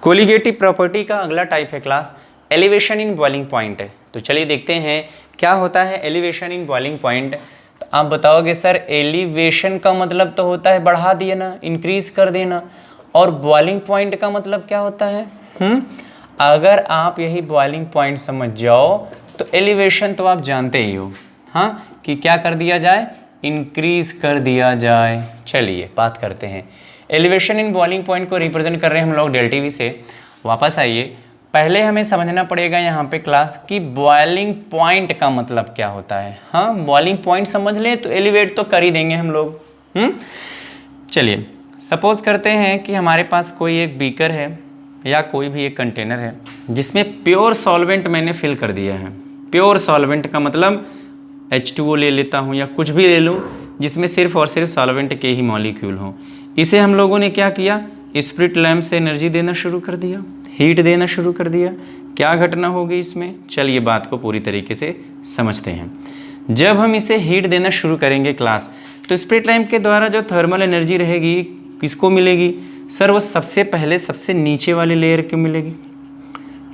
Colligative property का अगला type है class elevation in boiling point है। तो चलिए देखते हैं क्या होता है एलिवेशन इन बॉइलिंग पॉइंट। तो आप बताओगे सर एलिवेशन का मतलब तो होता है बढ़ा देना, इंक्रीज कर देना, और बॉइलिंग पॉइंट का मतलब क्या होता है? अगर आप यही बॉइलिंग पॉइंट समझ जाओ तो एलिवेशन तो आप जानते ही हो, हाँ, कि क्या कर दिया जाए, इंक्रीज कर दिया जाए। चलिए बात करते हैं एलिवेशन इन बॉइलिंग पॉइंट को रिप्रेजेंट कर रहे हैं हम लोग डेल्टा वी से। वापस आइए, पहले हमें समझना पड़ेगा यहाँ पे क्लास की बॉइलिंग पॉइंट का मतलब क्या होता है। हाँ, बॉइलिंग पॉइंट समझ लें तो एलिवेट तो कर ही देंगे हम लोग। चलिए सपोज करते हैं कि हमारे पास कोई एक बीकर है या कोई भी एक कंटेनर है जिसमें प्योर सॉल्वेंट मैंने फिल कर दिया है। प्योर सॉल्वेंट का मतलब H2O ले लेता हूँ या कुछ भी ले लूँ जिसमें सिर्फ और सिर्फ सॉल्वेंट के ही मॉलिक्यूल हों। इसे हम लोगों ने क्या किया, स्प्रिट लैम्प से एनर्जी देना शुरू कर दिया, हीट देना शुरू कर दिया। क्या घटना होगी इसमें, चलिए बात को पूरी तरीके से समझते हैं। जब हम इसे हीट देना शुरू करेंगे क्लास, तो स्प्रिट लैम्प के द्वारा जो थर्मल एनर्जी रहेगी किसको मिलेगी सर? वो सबसे पहले सबसे नीचे वाले लेयर को मिलेगी।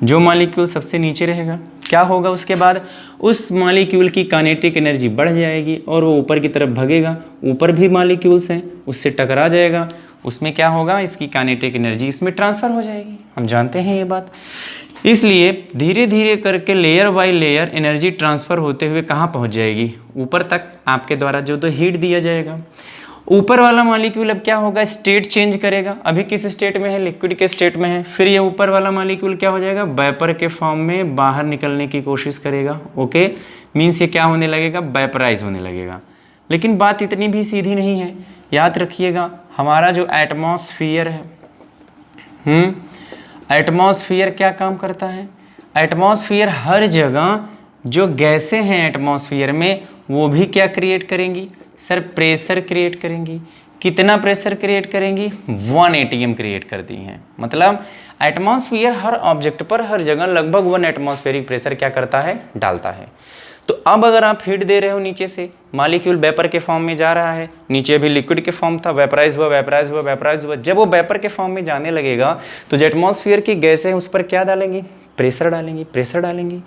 जो मॉलिक्यूल सबसे नीचे रहेगा क्या होगा, उसके बाद उस मॉलिक्यूल की काइनेटिक एनर्जी बढ़ जाएगी और वो ऊपर की तरफ भगेगा। ऊपर भी मॉलिक्यूल्स हैं, उससे टकरा जाएगा, उसमें क्या होगा, इसकी काइनेटिक एनर्जी इसमें ट्रांसफ़र हो जाएगी। हम जानते हैं ये बात। इसलिए धीरे धीरे करके layer by layer energy transfer होते हुए कहाँ पहुँच जाएगी, ऊपर तक आपके द्वारा जो तो हीट दिया जाएगा। ऊपर वाला मॉलिक्यूल अब क्या होगा, स्टेट चेंज करेगा। अभी किस स्टेट में है, लिक्विड के स्टेट में है। फिर ये ऊपर वाला मॉलिक्यूल क्या हो जाएगा, वेपर के फॉर्म में बाहर निकलने की कोशिश करेगा। ओके, मीन्स ये क्या होने लगेगा, वेपराइज होने लगेगा। लेकिन बात इतनी भी सीधी नहीं है, याद रखिएगा। हमारा जो एटमॉस्फियर है, एटमॉस्फियर क्या काम करता है? एटमॉस्फियर हर जगह जो गैसें हैं एटमॉस्फियर में वो भी क्या क्रिएट करेंगी सर, प्रेशर क्रिएट करेंगी। कितना प्रेशर क्रिएट करेंगी, 1 atm क्रिएट करती हैं। मतलब एटमॉस्फियर हर ऑब्जेक्ट पर हर जगह लगभग 1 एटमॉस्फेरिक प्रेशर क्या करता है, डालता है। तो अब अगर आप हीट दे रहे हो नीचे से, मॉलिक्यूल वेपर के फॉर्म में जा रहा है, नीचे अभी लिक्विड के फॉर्म था, वेपराइज हुआ वेपराइज हुआ वेपराइज हुआ। जब वो वेपर के फॉर्म में जाने लगेगा तो जो एटमॉस्फियर की गैसें हैं उस पर क्या डालेंगी, प्रेशर डालेंगी, प्रेशर डालेंगी।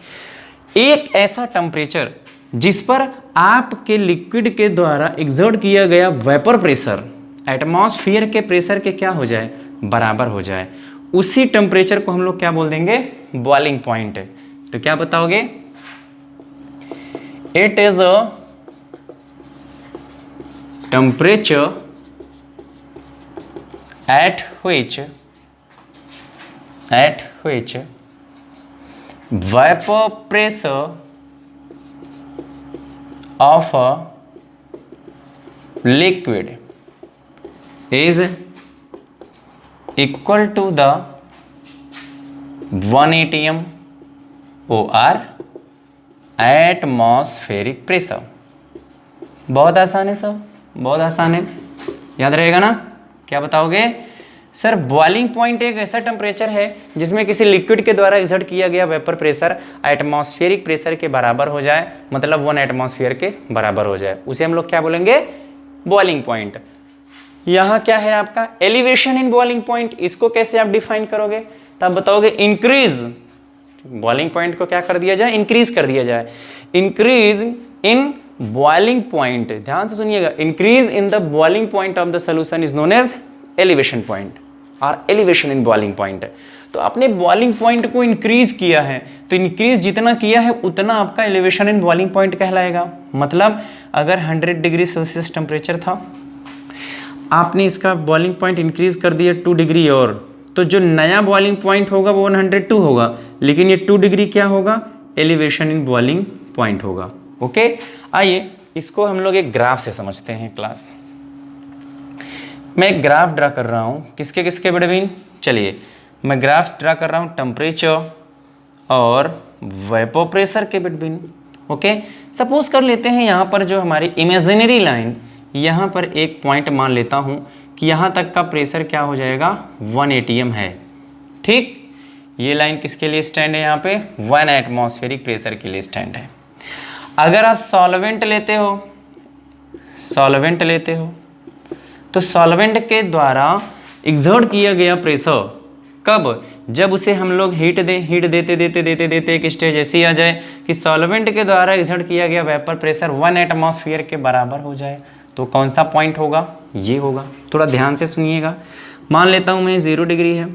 एक ऐसा टेम्परेचर जिस पर आपके लिक्विड के द्वारा एग्जर्ट किया गया वेपर प्रेशर एटमॉस्फियर के प्रेशर के क्या हो जाए, बराबर हो जाए, उसी टेम्परेचर को हम लोग क्या बोल देंगे, बॉइलिंग पॉइंट। तो क्या बताओगे, it is a temperature at which vapor pressure of a liquid is equal to the 1 atm or atmospheric pressure. बहुत आसान है सब, बहुत आसान है, याद रहेगा ना। क्या बताओगे सर, बॉइलिंग पॉइंट एक ऐसा टेम्परेचर है जिसमें किसी लिक्विड के द्वारा एक्सर्ट किया गया वेपर प्रेशर एटमॉस्फेरिक प्रेशर के बराबर हो जाए, मतलब 1 एटमॉस्फेयर के बराबर हो जाए, उसे हम लोग क्या बोलेंगे, बॉइलिंग पॉइंट। यहाँ क्या है आपका एलिवेशन इन बॉइलिंग पॉइंट। इसको कैसे आप डिफाइन करोगे, तब बताओगे इंक्रीज, बॉइलिंग पॉइंट को क्या कर दिया जाए, इंक्रीज कर दिया जाए। इंक्रीज इन बॉइलिंग पॉइंट, ध्यान से सुनिएगा, increase in the boiling point of the solution is known as elevation point और एलिवेशन इन बॉइलिंग पॉइंट। तो आपने बॉइलिंग पॉइंट को इंक्रीज किया है, तो इंक्रीज जितना किया है उतना आपका एलिवेशन इन बॉइलिंग पॉइंट कहलाएगा। मतलब अगर 100 डिग्री सेल्सियस टेम्परेचर था, आपने इसका बॉइलिंग पॉइंट इंक्रीज कर दिया 2 डिग्री और, तो जो नया बॉइलिंग पॉइंट होगा वो 102 होगा, लेकिन ये 2 डिग्री क्या होगा, एलिवेशन इन बॉइलिंग पॉइंट होगा। ओके, आइए इसको हम लोग एक ग्राफ से समझते हैं क्लास। मैं एक ग्राफ ड्रा कर रहा हूँ, किसके किसके बिटवीन, चलिए मैं ग्राफ ड्रा कर रहा हूँ टेम्परेचर और वेपर प्रेशर के बिटवीन। ओके, सपोज कर लेते हैं यहाँ पर जो हमारी इमेजिनरी लाइन, यहाँ पर एक पॉइंट मान लेता हूँ कि यहाँ तक का प्रेशर क्या हो जाएगा, 1 atm है। ठीक, ये लाइन किसके लिए स्टैंड है, यहाँ पे 1 एटमॉस्फेरिक प्रेशर के लिए स्टैंड है। अगर आप सॉल्वेंट लेते हो तो सॉल्वेंट के द्वारा एक्सर्ट किया गया प्रेशर कब? जब उसे हम लोग हीट देते एक स्टेज ऐसी आ जाए कि सॉल्वेंट के द्वारा एक्सर्ट किया गया वेपर प्रेशर 1 एटमॉस्फेयर के बराबर हो जाए। तो कौन सा पॉइंट होगा? ये होगा। थोड़ा ध्यान से सुनिएगा। मान लेता हूँ मैं 0 डिग्री है,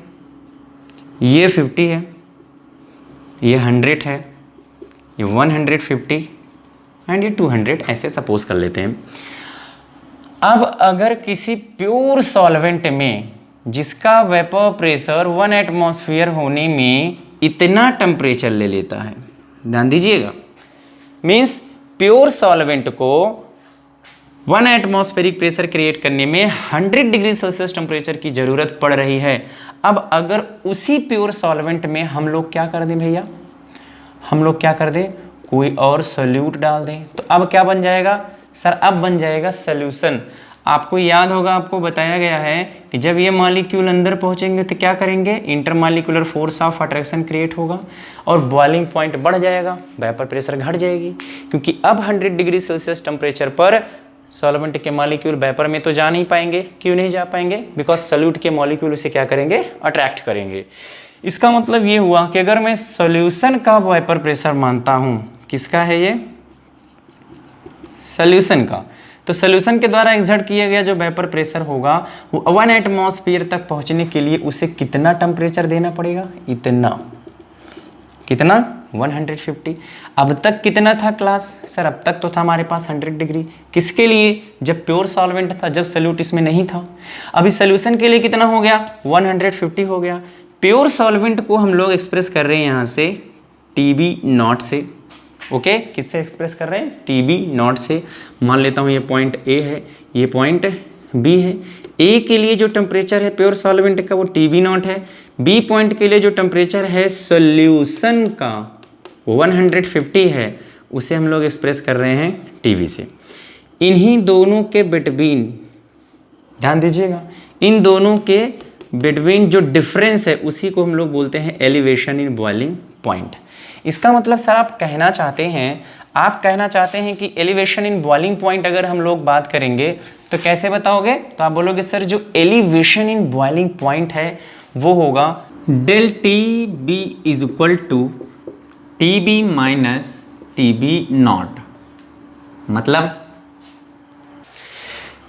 ये 50 है, ये 100 है, ये 150 एंड ये 200, ऐसे सपोज कर लेते हैं। अब अगर किसी प्योर सॉल्वेंट में जिसका वेपर प्रेशर 1 एटमॉस्फेयर होने में इतना टेम्परेचर ले लेता है, ध्यान दीजिएगा, मीन्स प्योर सॉल्वेंट को 1 एटमॉस्फेरिक प्रेशर क्रिएट करने में 100 डिग्री सेल्सियस टेम्परेचर की ज़रूरत पड़ रही है। अब अगर उसी प्योर सॉल्वेंट में हम लोग क्या कर दें भैया, हम लोग क्या कर दें, कोई और सोल्यूट डाल दें, तो अब क्या बन जाएगा सर? अब बन जाएगा सॉल्यूशन। आपको याद होगा, आपको बताया गया है कि जब ये मॉलिक्यूल अंदर पहुंचेंगे तो क्या करेंगे, intermolecular force of attraction create होगा और बॉइलिंग पॉइंट बढ़ जाएगा, वेपर प्रेशर घट जाएगी, क्योंकि अब 100 डिग्री सेल्सियस टेम्परेचर पर सॉल्वेंट के मॉलिक्यूल वेपर में तो जा नहीं पाएंगे। क्यों नहीं जा पाएंगे? बिकॉज सोल्यूट के मॉलिक्यूल उसे क्या करेंगे, अट्रैक्ट करेंगे। इसका मतलब ये हुआ कि अगर मैं सॉल्यूशन का वेपर प्रेशर मानता हूँ, किसका है ये, सॉल्यूशन का, तो सॉल्यूशन के द्वारा एक्सर्ट किया गया जो वेपर प्रेशर होगा वो 1 एटमॉस्फेयर तक पहुंचने के लिए उसे कितना टेम्परेचर देना पड़ेगा, इतना, कितना 150। अब तक कितना था क्लास सर? अब तक तो था हमारे पास 100 डिग्री। किसके लिए? जब प्योर सॉल्वेंट था, जब सॉल्यूट इसमें नहीं था। अभी सॉल्यूशन के लिए कितना हो गया, 150 हो गया। प्योर सॉल्वेंट को हम लोग एक्सप्रेस कर रहे हैं यहाँ से TB0 से, ओके, किससे एक्सप्रेस कर रहे हैं, TB0 से। मान लेता हूँ ये पॉइंट A है, ये पॉइंट B है। A के लिए जो टेम्परेचर है प्योर सॉल्वेंट का वो TB0 है, B पॉइंट के लिए जो टेम्परेचर है सॉल्यूशन का 150 है, उसे हम लोग एक्सप्रेस कर रहे हैं TB से। इन्हीं दोनों के बिटवीन, ध्यान दीजिएगा, इन दोनों के बिटवीन जो डिफरेंस है उसी को हम लोग बोलते हैं एलिवेशन इन बॉइलिंग पॉइंट। इसका मतलब सर आप कहना चाहते हैं कि एलिवेशन इन बॉइलिंग पॉइंट अगर हम लोग बात करेंगे तो कैसे बताओगे? तो आप बोलोगे सर जो एलिवेशन इन बॉइलिंग पॉइंट है वो होगा del TB is equal to TB minus TB0। मतलब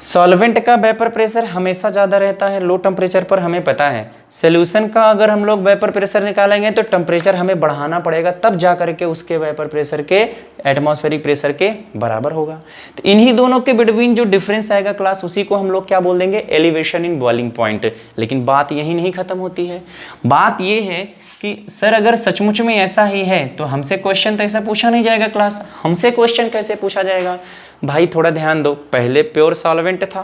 सॉल्वेंट का वेपर प्रेशर हमेशा ज़्यादा रहता है लो टेम्परेचर पर, हमें पता है। सॉल्यूशन का अगर हम लोग वेपर प्रेशर निकालेंगे तो टेम्परेचर हमें बढ़ाना पड़ेगा, तब जा करके उसके वेपर प्रेशर के एटमॉस्फेरिक प्रेशर के बराबर होगा। तो इन्हीं दोनों के बिटवीन जो डिफरेंस आएगा क्लास, उसी को हम लोग क्या बोल देंगे, एलिवेशन इन बॉइलिंग पॉइंट। लेकिन बात यही नहीं खत्म होती है। बात ये है कि सर अगर सचमुच में ऐसा ही है तो हमसे क्वेश्चन तो ऐसा पूछा नहीं जाएगा क्लास। हमसे क्वेश्चन कैसे पूछा जाएगा भाई? थोड़ा ध्यान दो। पहले प्योर सॉल्वेंट था,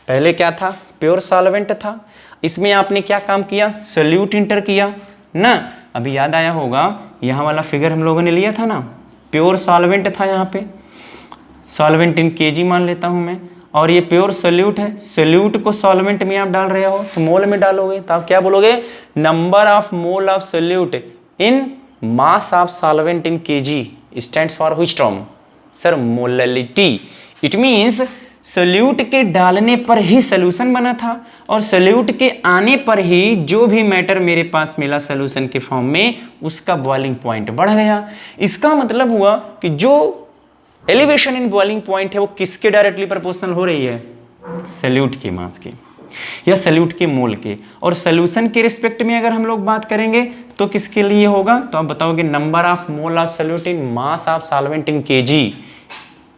पहले क्या था, प्योर सॉल्वेंट था। इसमें आपने क्या काम किया, सोल्यूट इंटर किया ना। अभी याद आया होगा, यहाँ वाला फिगर हम लोगों ने लिया था ना, प्योर सॉल्वेंट था, यहाँ पे सॉल्वेंट इन kg मान लेता हूँ मैं, और ये प्योर सोल्यूट है। सोल्यूट को सॉल्वेंट में आप डाल रहे हो तो मोल में डालोगे, तो आप क्या बोलोगे, number of mole of solute in mass of solvent in kg stands for which term sir, molality. It means solute के डालने पर ही सोल्यूशन बना था और सोल्यूट के आने पर ही जो भी मैटर मेरे पास मिला सोल्यूशन के फॉर्म में, उसका बॉइलिंग पॉइंट बढ़ गया। इसका मतलब हुआ कि जो एलिवेशन इन बॉइलिंग पॉइंट है वो किसके डायरेक्टली प्रोपोर्शनल हो रही है, सोल्यूट के मास के या सोल्यूट के मोल के। और सोल्यूशन के रिस्पेक्ट में अगर हम लोग बात करेंगे तो किसके लिए होगा, तो आप बताओगे number of mole of solute in mass of solvent in kg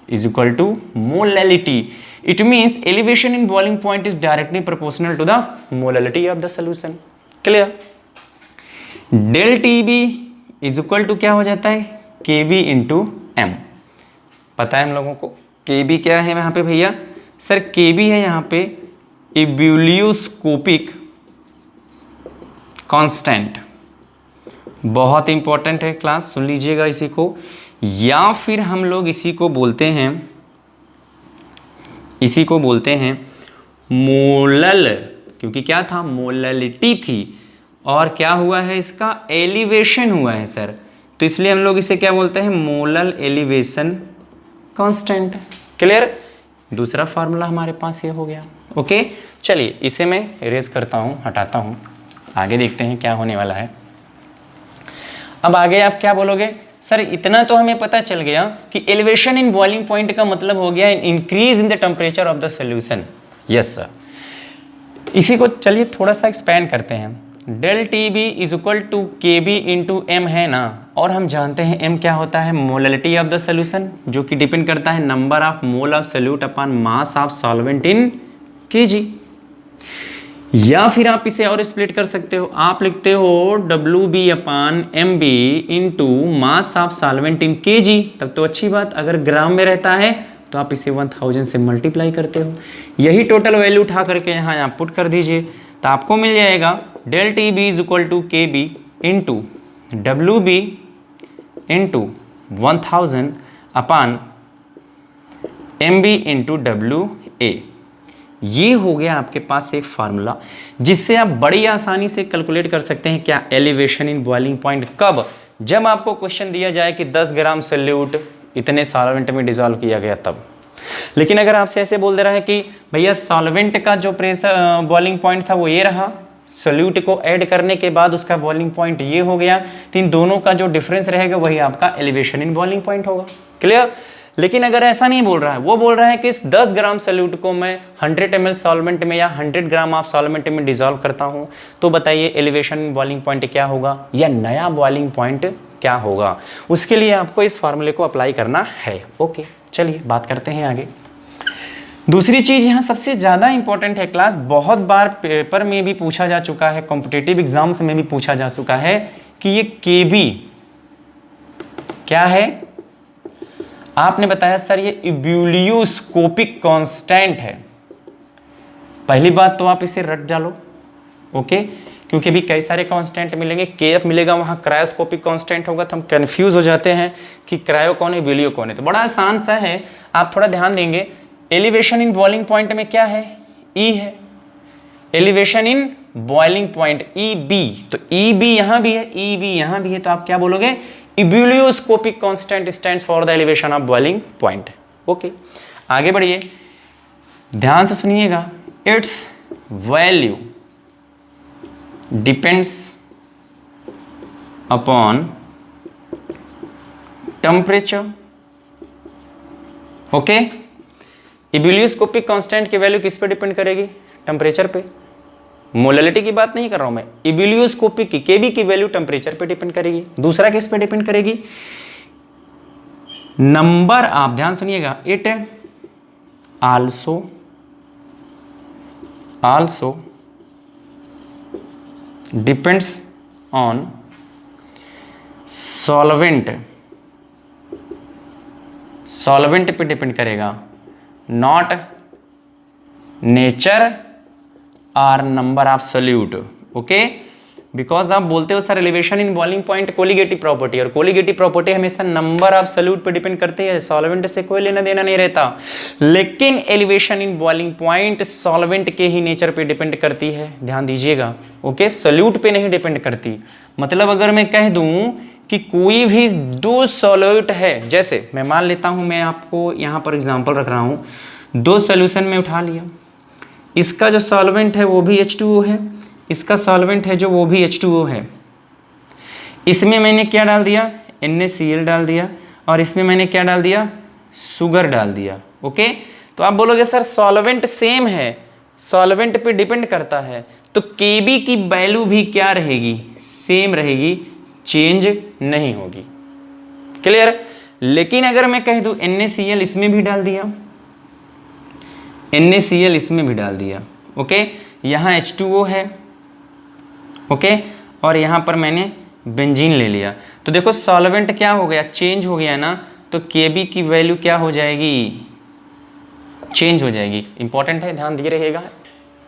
is equal to molality. It means elevation in boiling point is directly proportional to the molality of the solution. Clear? Del TB is equal to क्या हो जाता है, KB into M। पता है हम लोगों को KB क्या है यहाँ पे भैया, सर KB है यहाँ पे एब्यूलियोस्कोपिक कांस्टेंट। बहुत इंपॉर्टेंट है क्लास, सुन लीजिएगा इसी को। या फिर हम लोग इसी को बोलते हैं मोलल, क्योंकि क्या था, मोलैलिटी थी और क्या हुआ है, इसका एलिवेशन हुआ है सर, तो इसलिए हम लोग इसे क्या बोलते हैं, मोलल एलिवेशन कांस्टेंट। क्लियर? दूसरा फार्मूला हमारे पास ये हो गया। ओके, चलिए इसे मैं इरेज करता हूँ, हटाता हूँ। आगे देखते हैं क्या होने वाला है। अब आगे आप क्या बोलोगे, सर इतना तो हमें पता चल गया कि एलिवेशन इन बॉइलिंग पॉइंट का मतलब हो गया increase in the temperature of the solution. Yes sir, इसी को चलिए थोड़ा सा एक्सपेंड करते हैं। Del T B is equal to K B into m है ना, और हम जानते हैं एम क्या होता है, मोललिटी ऑफ द सोल्यूशन, जो कि डिपेंड करता है number of mole of solute upon mass of solvent in KG. या फिर आप इसे और स्प्लिट कर सकते हो, आप लिखते हो W B upon M B into mass of solvent in kg. तब तो अच्छी बात, अगर ग्राम में रहता है तो आप इसे 1000 से मल्टीप्लाई करते हो, यही टोटल वैल्यू उठा करके यहाँ आप पुट कर दीजिए, तो आपको मिल जाएगा del T B is equal to K B into W B into 1000 upon M B into W A. ये हो गया आपके पास एक फार्मूला जिससे आप बड़ी आसानी से कैलकुलेट कर सकते हैं क्या, एलिवेशन इन बॉइलिंग पॉइंट। कब, जब आपको क्वेश्चन दिया जाए कि 10 ग्राम सोल्यूट इतने सॉल्वेंट में डिसॉल्व किया गया तब। लेकिन अगर आपसे ऐसे बोल दे रहा है कि भैया सॉल्वेंट का जो प्रेशर बॉइलिंग पॉइंट था वो ये रहा, सोल्यूट को ऐड करने के बाद उसका बॉइलिंग पॉइंट ये हो गया, तो इन दोनों का जो डिफरेंस रहेगा वही आपका एलिवेशन इन बॉइलिंग पॉइंट होगा। क्लियर। लेकिन अगर ऐसा नहीं बोल रहा है, वो बोल रहा है कि इस 10 ग्राम सोल्यूट को मैं 100 ml सॉल्वेंट में या 100 ग्राम ऑफ सॉल्वेंट में डिसॉल्व करता हूं, तो बताइए एलिवेशन इन बॉइलिंग पॉइंट क्या होगा या नया बॉइलिंग पॉइंट क्या होगा। उसके लिए आपको इस फार्मूले को अप्लाई करना है। ओके, चलिए बात करते हैं आगे। दूसरी चीज यहाँ सबसे ज्यादा इंपॉर्टेंट है क्लास, बहुत बार पेपर में भी पूछा जा चुका है, कॉम्पिटिटिव एग्जाम्स में भी पूछा जा चुका है कि ये केबी क्या है। आपने बताया सर ये इब्यूलियोस्कोपिक कांस्टेंट है। पहली बात तो आप इसे रट डालो, ओके, क्योंकि अभी कई सारे कांस्टेंट मिलेंगे, केएफ मिलेगा, वहाँ क्रायोस्कोपिक कांस्टेंट होगा, तो हम कंफ्यूज हो जाते हैं कि क्रायो कौन है इब्यूलियो कौन है। तो बड़ा आसान सा है, आप थोड़ा ध्यान देंगे। एलिवेशन इन बॉइलिंग पॉइंट में क्या है, ई है। Elevation in boiling point E B, तो ई बी यहाँ भी है, ई बी यहाँ भी है, तो आप क्या बोलोगे, ebullioscopic constant stands for the elevation of boiling point. Okay, आगे बढ़िए, ध्यान से सुनिएगा। Its value depends upon temperature. Okay, ebullioscopic constant की वैल्यू किस पे डिपेंड करेगी, टेम्परेचर पे। मोललिटी की बात नहीं कर रहा हूं मैं, इब्यूलियोस्कोपिक की केबी की वैल्यू टेम्परेचर पे डिपेंड करेगी। दूसरा किस पे डिपेंड करेगी, नंबर, आप ध्यान सुनिएगा, it also depends on solvent पे डिपेंड करेगा, not nature or number of solute. Okay, because आप बोलते हो sir elevation in boiling point colligative property, और कोलिगेटिव प्रॉपर्टी हमेशा नंबर ऑफ सोल्यूट पे डिपेंड करती है, सॉल्वेंट से कोई लेना देना नहीं रहता। लेकिन elevation in boiling point solvent के ही नेचर पे डिपेंड करती है, ध्यान दीजिएगा। ओके, सोल्यूट पे नहीं डिपेंड करती। मतलब अगर मैं कह दूं कि कोई भी दो सॉल्यूट है, जैसे मैं मान लेता हूं, मैं आपको यहां पर एग्जांपल रख रहा हूं, दो सॉल्यूशन में उठा लिया, इसका जो सॉल्वेंट है वो भी H2O है, इसका सॉल्वेंट है जो वो भी H2O है। इसमें मैंने क्या डाल दिया, NaCl डाल दिया, और इसमें मैंने क्या डाल दिया, शुगर डाल दिया। ओके, तो आप बोलोगे सर सॉल्वेंट सेम है, सॉल्वेंट पे डिपेंड करता है, तो Kb की वैल्यू भी क्या रहेगी, सेम रहेगी, चेंज नहीं होगी। क्लियर। लेकिन अगर मैं कह दूं NaCl इसमें भी डाल दिया, NaCl इसमें भी डाल दिया, ओके, यहाँ H2O है, ओके, और यहाँ पर मैंने बेंजीन ले लिया, तो देखो सॉल्वेंट क्या हो गया, चेंज हो गया ना, तो Kb की वैल्यू क्या हो जाएगी, चेंज हो जाएगी। इंपॉर्टेंट है, ध्यान दिए रहिएगा।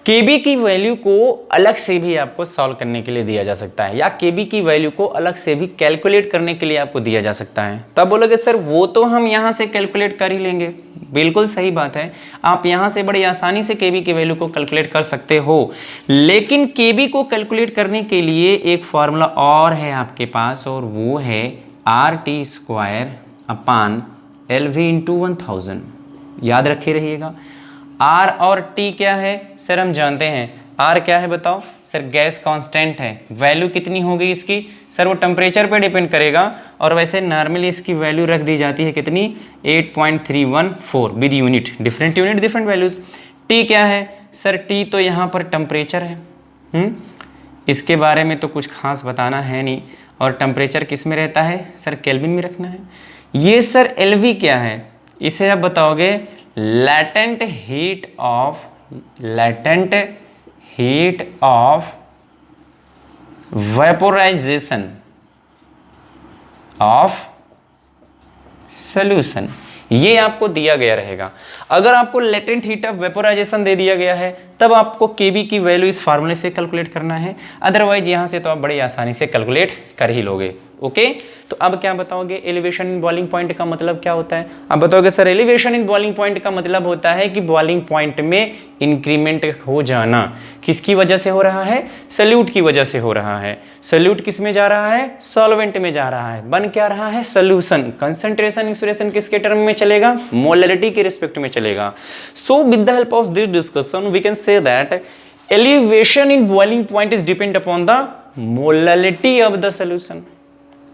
Kb की वैल्यू को अलग से भी आपको सॉल्व करने के लिए दिया जा सकता है, या Kb की वैल्यू को अलग से भी कैलकुलेट करने के लिए आपको दिया जा सकता है। तब बोलोगे सर वो तो हम यहाँ से कैलकुलेट कर ही लेंगे, बिल्कुल सही बात है, आप यहाँ से बड़ी आसानी से Kb की वैल्यू को कैलकुलेट कर सकते हो। लेकिन Kb को कैलकुलेट करने के लिए एक फार्मूला और है आपके पास, और वो है RT² अपॉन LV इंटू 1000। याद रखे रहिएगा, R और T क्या है सर, हम जानते हैं आर क्या है बताओ सर, गैस कांस्टेंट है। वैल्यू कितनी होगी इसकी सर, वो टेम्परेचर पे डिपेंड करेगा, और वैसे नॉर्मली इसकी वैल्यू रख दी जाती है कितनी 8.314 with unit, different unit different values. T क्या है सर, टी तो यहाँ पर टेम्परेचर है, इसके बारे में तो कुछ खास बताना है नहीं। और टेम्परेचर किस में रहता है सर, केल्विन में रखना है। ये सर एलवी क्या है, इसे आप बताओगे latent heat of vaporisation of solution. ये आपको दिया गया रहेगा। अगर आपको लेटेंट हीट ऑफ वेपोराइजेशन दे दिया गया है तब आपको केबी की वैल्यू इस फार्मूले से कैलकुलेट करना है, अदरवाइज यहाँ से तो आप बड़ी आसानी से कैलकुलेट कर ही लोगे। ओके, तो अब क्या बताओगे, एलिवेशन इन बॉइलिंग पॉइंट का मतलब क्या होता है। आप बताओगे sir elevation in boiling point का मतलब होता है कि बॉइलिंग पॉइंट में इंक्रीमेंट हो जाना। किसकी वजह से हो रहा है, सॉल्यूट की वजह से हो रहा है। सॉल्यूट किस में जा रहा है, सॉल्वेंट में जा रहा है। बन क्या रहा है, सॉल्यूशन। कंसंट्रेशन एक्सप्रेशन किसके टर्म में चलेगा, मोलरिटी के रिस्पेक्ट में चलेगा। So with the help of this discussion we can say that elevation in boiling point is depend upon the molality of the solution.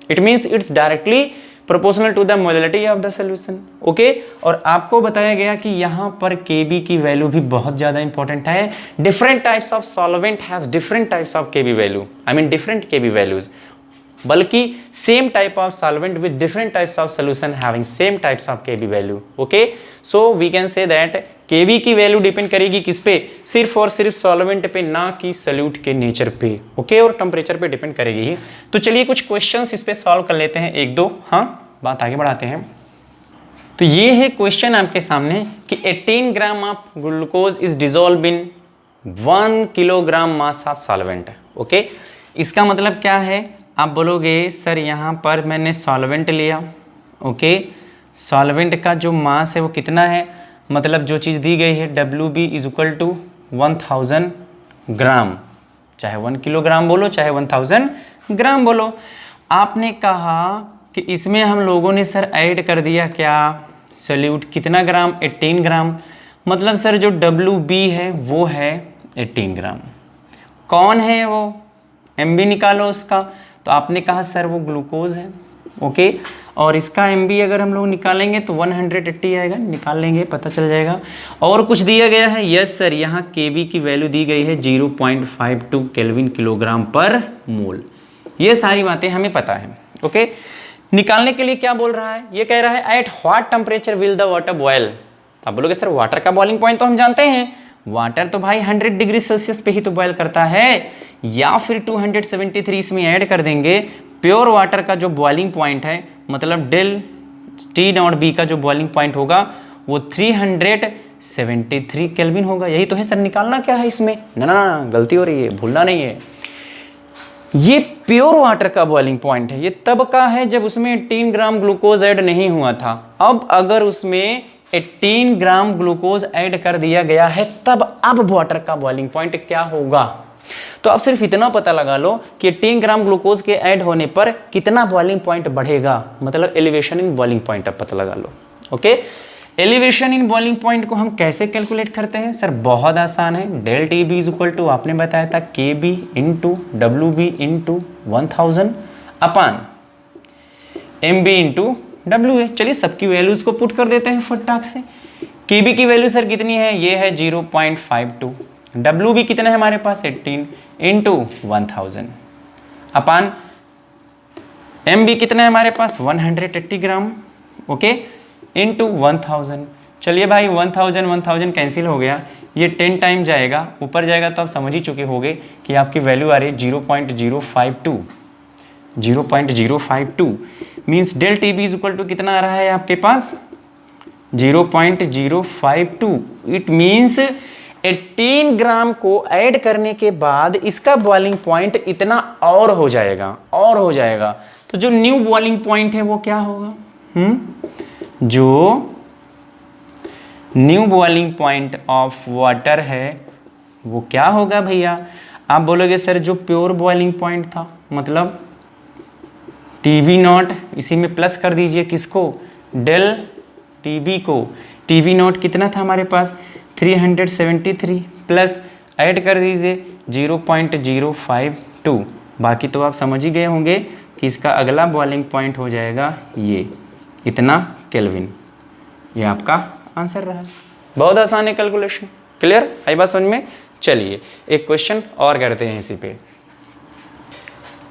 It means it's directly proportional to the molality of the solution. Okay? और आपको बताया गया कि यहाँ पर Kb की value भी बहुत ज़्यादा इंपॉर्टेंट है। Different types of solvent has different types of Kb value. I mean different Kb values. बल्कि same type of solvent with different types of solution having same types of Kb value. Okay, so we can say that Kb की value depend करेगी किस पे, सिर्फ और सिर्फ solvent पे, ना कि सॉल्यूट के नेचर पे। ओके, और टेम्परेचर पे डिपेंड करेगी ही। तो चलिए कुछ क्वेश्चंस इस पे सॉल्व कर लेते हैं, एक दो। हाँ, बात आगे बढ़ाते हैं। तो ये है क्वेश्चन आपके सामने कि 18 gram of glucose is dissolve in 1 kilogram mass of solvent. Okay, इसका मतलब क्या है, आप बोलोगे सर यहाँ पर मैंने सॉल्वेंट लिया। ओके, सॉल्वेंट का जो मास है वो कितना है, मतलब जो चीज़ दी गई है WB इज इक्वल टू 1000 ग्राम, चाहे 1 किलोग्राम बोलो चाहे 1000 ग्राम बोलो। आपने कहा कि इसमें हम लोगों ने सर ऐड कर दिया क्या, सॉल्यूट कितना ग्राम, 18 ग्राम। मतलब सर जो WB है वो है 18 ग्राम। कौन है वो, MB निकालो उसका। तो आपने कहा सर वो ग्लूकोज है। ओके, और इसका MB अगर हम लोग निकालेंगे तो 180 आएगा, निकाल लेंगे पता चल जाएगा। और कुछ दिया गया है, यस सर, यहाँ Kb की वैल्यू दी गई है 0.52 केल्विन किलोग्राम पर मोल। ये सारी बातें हमें पता है। ओके, निकालने के लिए क्या बोल रहा है, ये कह रहा है at what temperature will the water boil. आप बोलोगे सर वाटर का बॉइलिंग पॉइंट तो हम जानते हैं, वाटर तो भाई 100 डिग्री सेल्सियस पे ही तो बॉयल करता है, या फिर 273 इसमें ऐड कर देंगे। प्योर वाटर का जो बॉइलिंग पॉइंट है, मतलब डेल टी नॉट बी का जो बॉइलिंग पॉइंट होगा वो 373 केल्विन होगा। यही तो है सर, निकालना क्या है इसमें, ना ना ना गलती हो रही है, भूलना नहीं है। ये प्योर वाटर का बॉइलिंग पॉइंट है, ये तब का है जब उसमें 18 ग्राम ग्लूकोज ऐड नहीं हुआ था। अब अगर उसमें 18 ग्राम ग्लूकोज ऐड कर दिया गया है तब अब वाटर का बॉइलिंग पॉइंट क्या होगा। तो आप सिर्फ इतना पता लगा लो कि 18 ग्राम ग्लूकोज के ऐड होने पर कितना बॉइलिंग पॉइंट बढ़ेगा, मतलब एलिवेशन इन बॉइलिंग पॉइंट आप पता लगा लो। Okay, elevation in boiling point को हम कैसे कैलकुलेट करते हैं सर, बहुत आसान है। Del TB is equal to आपने बताया था KB into WB into 1000 upon MB into WA। चलिए सबकी वैल्यूज को पुट कर देते हैं फटाक से। KB की वैल्यू सर कितनी है, ये है 0.52। WB कितना है हमारे पास 18 इंटू 1000 अपान MB कितना है हमारे पास 180 ग्राम। Okay, into 1000। चलिए भाई 1000 कैंसिल हो गया, ये 10 टाइम जाएगा, ऊपर जाएगा तो आप समझ ही चुके होंगे कि आपकी वैल्यू आ रही है 0.052 means del TB is equal to कितना आ रहा है आपके पास 0.052। इट मीन्स 18 ग्राम को ऐड करने के बाद इसका बॉइलिंग पॉइंट इतना और हो जाएगा। तो जो न्यू बॉइलिंग पॉइंट है वो क्या होगा, जो new boiling point of water है वो क्या होगा भैया। आप बोलोगे सर जो प्योर बॉइलिंग पॉइंट था, मतलब TB नॉट, इसी में प्लस कर दीजिए किसको, डेल TB को। TB नॉट कितना था हमारे पास 373 प्लस ऐड कर दीजिए 0.052। बाकी तो आप समझ ही गए होंगे कि इसका अगला बॉइलिंग पॉइंट हो जाएगा ये इतना केल्विन। ये आपका आंसर रहा। बहुत आसान है कैलकुलेशन। क्लियर? आई बात समझ में? चलिए एक क्वेश्चन और करते हैं इसी पे।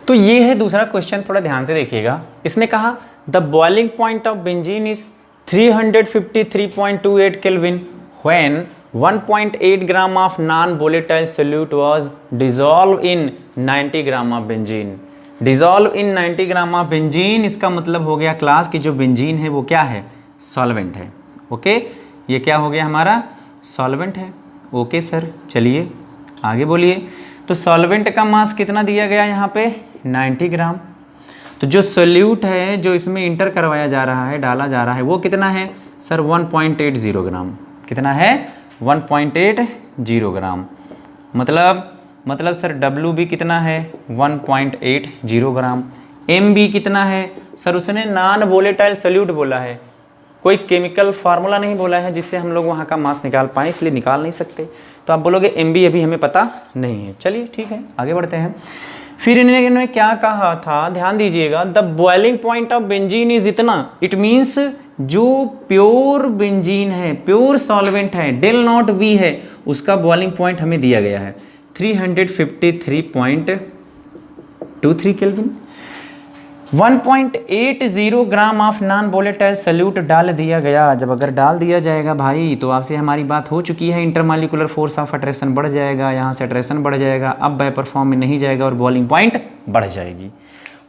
तो ये है दूसरा क्वेश्चन, थोड़ा ध्यान से देखिएगा। इसने कहा the boiling point of benzene is 353.28 kelvin when 1.8 gram of non volatile solute was dissolve in 90 gram of benzene. Dissolve in 90 gram of benzene, इसका मतलब हो गया क्लास की जो बेंजीन है वो क्या है? सॉल्वेंट है। ओके, ये क्या हो गया हमारा? सॉल्वेंट है। ओके सर, चलिए आगे बोलिए। तो सॉल्वेंट का मास कितना दिया गया यहाँ पे? 90 ग्राम। तो जो सोल्यूट है जो इसमें इंटर करवाया जा रहा है, डाला जा रहा है, वो कितना है सर? 1.80 ग्राम। कितना है? 1.80 ग्राम। मतलब सर डब्ल्यू बी कितना है? 1.80 ग्राम। एम बी कितना है सर? उसने नॉन वोलेटाइल सोल्यूट बोला है, कोई केमिकल फार्मूला नहीं बोला है जिससे हम लोग वहाँ का मास निकाल पाएँ, इसलिए निकाल नहीं सकते। तो आप बोलोगे एम बी अभी हमें पता नहीं है। चलिए ठीक है, आगे बढ़ते हैं। फिर इन्होंने क्या कहा था, ध्यान दीजिएगा। The boiling point of benzene is इतना, इट मीन्स जो प्योर बेंजीन है, प्योर सॉल्वेंट है, डेल नॉट वी है, उसका बॉइलिंग पॉइंट हमें दिया गया है 353.23 kelvin. 1.80 gram of non volatile solute डाल दिया गया। जब अगर डाल दिया जाएगा भाई तो आपसे हमारी बात हो चुकी है, इंटरमॉलिक्यूलर फोर्स ऑफ अट्रैक्शन बढ़ जाएगा, यहाँ से अट्रैक्शन बढ़ जाएगा, अब वेपर फॉर्म में नहीं जाएगा और बॉइलिंग पॉइंट बढ़ जाएगी।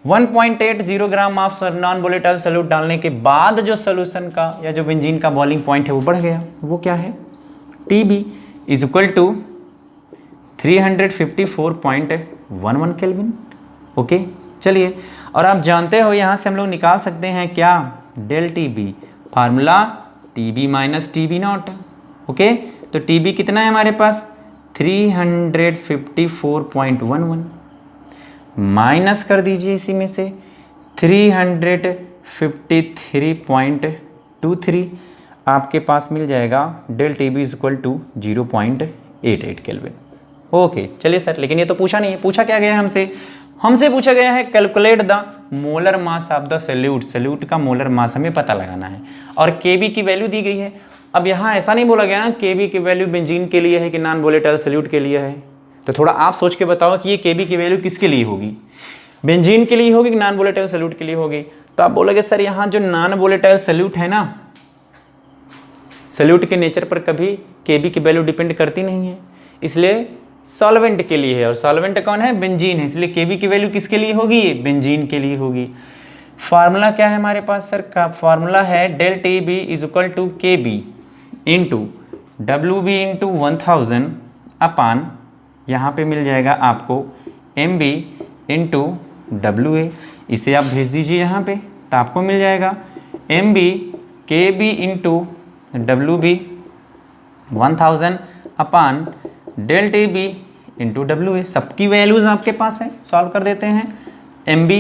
1.80 gram of non volatile solute डालने के बाद जो सोल्यूशन का या जो बेंजीन का बॉइलिंग पॉइंट है वो बढ़ गया। वो क्या है? TB is equal to 354.11 kelvin. Okay, चलिए। और आप जानते हो यहाँ से हम लोग निकाल सकते हैं क्या? Del TB, formula TB minus TB not. Okay, तो TB कितना है हमारे पास? 354.11 माइनस कर दीजिए इसी में से 353.23, आपके पास मिल जाएगा del TB is equal to 0.88 kelvin. Okay, चलिए सर, लेकिन ये तो पूछा नहीं है। पूछा क्या गया है हमसे पूछा गया है calculate the molar mass of the solute. Solute का मोलर मास हमें पता लगाना है और केबी की वैल्यू दी गई है। अब यहाँ ऐसा नहीं बोला गया ना केबी की वैल्यू बेंजीन के लिए है कि नॉन वोलेटाइल सोल्यूट के लिए है। तो थोड़ा आप सोच के बताओ कि ये केबी की वैल्यू किसके लिए होगी? बेंजीन के लिए होगी कि नॉन वोलेटाइल सोल्यूट के लिए होगी? तो आप बोलोगे सर यहाँ जो नॉन वोलेटाइल सोल्यूट है ना, सोल्यूट के नेचर पर कभी केबी की वैल्यू डिपेंड करती नहीं है, इसलिए सॉल्वेंट के लिए है। और सॉल्वेंट कौन है? बेंजीन है, इसलिए केबी की वैल्यू किसके लिए होगी? बेंजीन के लिए होगी। फार्मूला क्या है हमारे पास सर? का फार्मूला है del TB is equal to KB into WB into 1000 upon, यहाँ पे मिल जाएगा आपको MB इंटू WA। इसे आप भेज दीजिए यहाँ पे तो आपको मिल जाएगा MB KB into WB 1000 upon del TB into WA। सबकी वैल्यूज़ आपके पास है, सॉल्व कर देते हैं। MB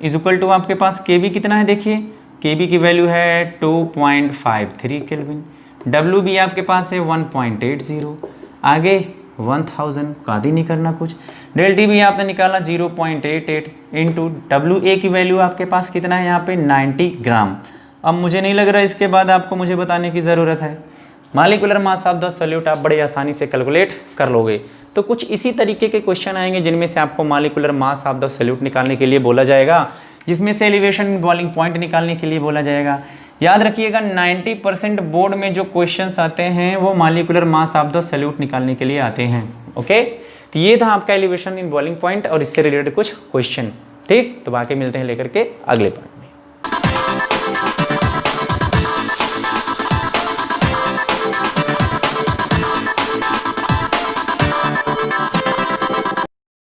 इज इक्वल टू आपके पास KB कितना है? देखिए KB की वैल्यू है 2.53 केल्विन। WB आपके पास है 1.80। आगे 1000 कादी नहीं करना कुछ। डेल TB आपने निकाला 0.88 इंटू WA की वैल्यू आपके पास कितना है यहाँ पे? 90 ग्राम। अब मुझे नहीं लग रहा इसके बाद आपको मुझे बताने की ज़रूरत है। Molecular mass of the solute आप बड़े आसानी से कैलकुलेट कर लोगे। तो कुछ इसी तरीके के क्वेश्चन आएंगे जिनमें से आपको molecular mass of the solute निकालने के लिए बोला जाएगा, जिसमें से एलिवेशन बॉइलिंग पॉइंट निकालने के लिए बोला जाएगा। याद रखिएगा 90% बोर्ड में जो क्वेश्चंस आते हैं वो molecular mass of the solute निकालने के लिए आते हैं। ओके, तो ये था आपका एलिवेशन इन बॉइलिंग पॉइंट और इससे रिलेटेड कुछ क्वेश्चन। ठीक, तो बाकी मिलते हैं लेकर के अगले पार्ट।